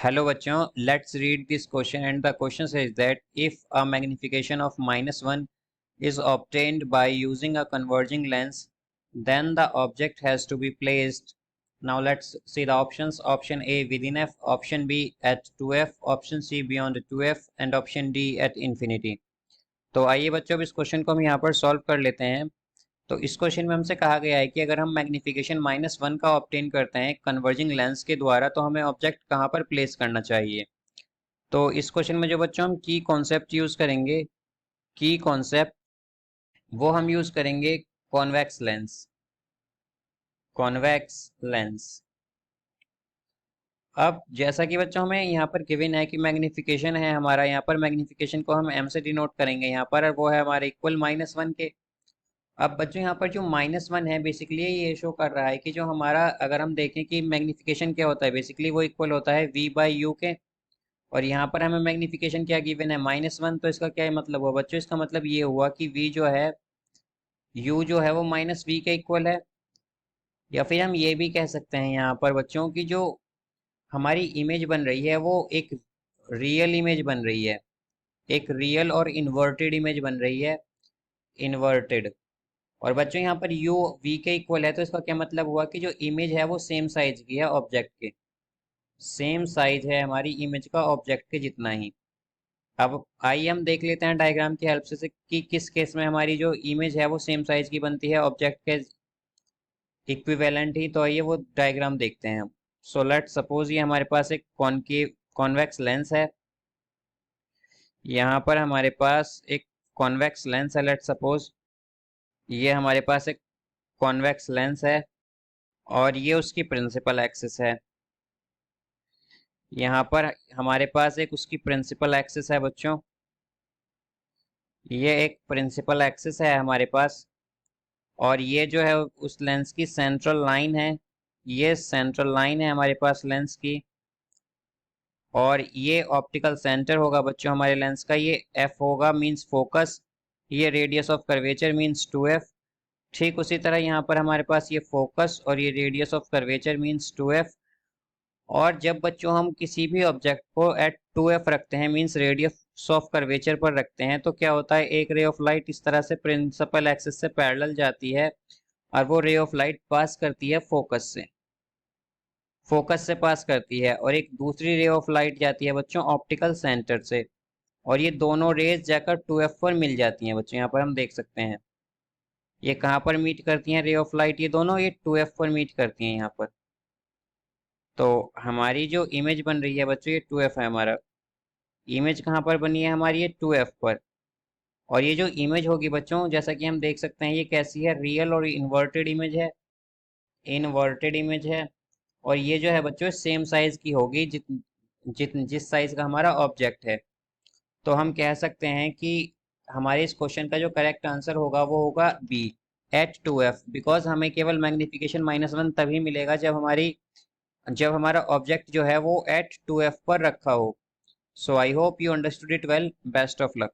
Hello बच्चों, let's read this question and the question says that if a magnification of -1 is obtained by using a converging lens, then the object has to be placed. Now let's see the options. Option A within f, option B at 2f, option C beyond 2f and option D at infinity. तो आइए बच्चों अब इस question को हम यहाँ पर solve कर लेते हैं। तो इस क्वेश्चन में हमसे कहा गया है कि अगर हम मैग्नीफिकेशन -1 का ऑब्टेन करते हैं कन्वर्जिंग लेंस के द्वारा तो हमें ऑब्जेक्ट कहाँ पर प्लेस करना चाहिए। तो इस क्वेश्चन में जो बच्चों हम की कॉन्सेप्ट यूज करेंगे, की कॉन्सेप्ट वो हम यूज करेंगे कॉन्वेक्स लेंस। Convex lens. अब जैसा कि बच्चों हमें यहाँ पर गिवन है कि मैग्नीफिकेशन है हमारा, यहाँ पर मैग्नीफिकेशन को हम m से डिनोट करेंगे यहाँ पर, और वो है हमारे इक्वल -1 के। अब बच्चों यहाँ पर जो -1 है बेसिकली ये शो कर रहा है कि जो हमारा, अगर हम देखें कि मैग्नीफिकेशन क्या होता है, बेसिकली वो इक्वल होता है v/u के। और यहाँ पर हमें मैग्नीफिकेशन क्या गिवन है, -1। तो इसका क्या मतलब हुआ बच्चों, इसका मतलब ये हुआ कि v जो है, u जो है वो -v के इक्वल है। या फिर हम ये भी कह सकते हैं यहाँ पर बच्चों की जो हमारी इमेज बन रही है वो एक रियल इमेज बन रही है, एक रियल और इन्वर्टेड इमेज बन रही है, इन्वर्टेड। और बच्चों यहाँ पर u v के इक्वल है, तो इसका क्या मतलब हुआ कि जो इमेज है वो सेम साइज की है ऑब्जेक्ट के, सेम साइज है हमारी इमेज का ऑब्जेक्ट के जितना ही। अब आइए हम देख लेते हैं डायग्राम की हेल्प से कि किस केस में हमारी जो इमेज है वो सेम साइज की बनती है ऑब्जेक्ट के इक्विवेलेंट ही। तो आइए वो डायग्राम देखते हैं हम। सो लेट सपोज ये हमारे पास एक कॉनकेव कॉन्वेक्स लेंस है। यहाँ पर हमारे पास एक कॉन्वेक्स लेंस है, लेट सपोज ये हमारे पास एक कॉन्वेक्स लेंस है और ये उसकी प्रिंसिपल एक्सिस है। यहाँ पर हमारे पास एक उसकी प्रिंसिपल एक्सिस है बच्चों, ये एक प्रिंसिपल एक्सिस है हमारे पास। और ये जो है उस लेंस की सेंट्रल लाइन है, ये सेंट्रल लाइन है हमारे पास लेंस की। और ये ऑप्टिकल सेंटर होगा बच्चों हमारे लेंस का, ये f होगा मींस फोकस। ये radius of curvature means 2f। ठीक उसी तरह यहाँ पर हमारे पास ये फोकस और ये radius of curvature means 2f। और जब बच्चों हम किसी भी ऑब्जेक्ट को एट 2f रखते हैं मींस रेडियस ऑफ कर्वेचर पर रखते हैं, तो क्या होता है, एक रे ऑफ लाइट इस तरह से प्रिंसिपल एक्सिस से पैरेलल जाती है और वो रे ऑफ लाइट पास करती है फोकस से, फोकस से पास करती है। और एक दूसरी रे ऑफ लाइट जाती है बच्चों ऑप्टिकल सेंटर से, और ये दोनों रेज जाकर 2f पर मिल जाती हैं बच्चों। यहाँ पर हम देख सकते हैं ये कहाँ पर मीट करती हैं रे ऑफ लाइट, ये दोनों ये 2f पर मीट करती हैं यहाँ पर। तो हमारी जो इमेज बन रही है बच्चों ये 2f है हमारा, इमेज कहाँ पर बनी है हमारी, ये 2f पर। और ये जो इमेज होगी बच्चों जैसा कि हम देख सकते हैं ये कैसी है, रियल और इन्वर्टेड इमेज है, इन्वर्टेड इमेज है। और ये जो है बच्चों सेम साइज की होगी जिस साइज का हमारा ऑब्जेक्ट है। तो हम कह सकते हैं कि हमारे इस क्वेश्चन का जो करेक्ट आंसर होगा वो होगा बी, एट 2f। बिकॉज हमें केवल मैग्नीफिकेशन -1 तभी मिलेगा जब हमारा ऑब्जेक्ट जो है वो एट 2f पर रखा हो। So I hope you understood it well. Best of luck.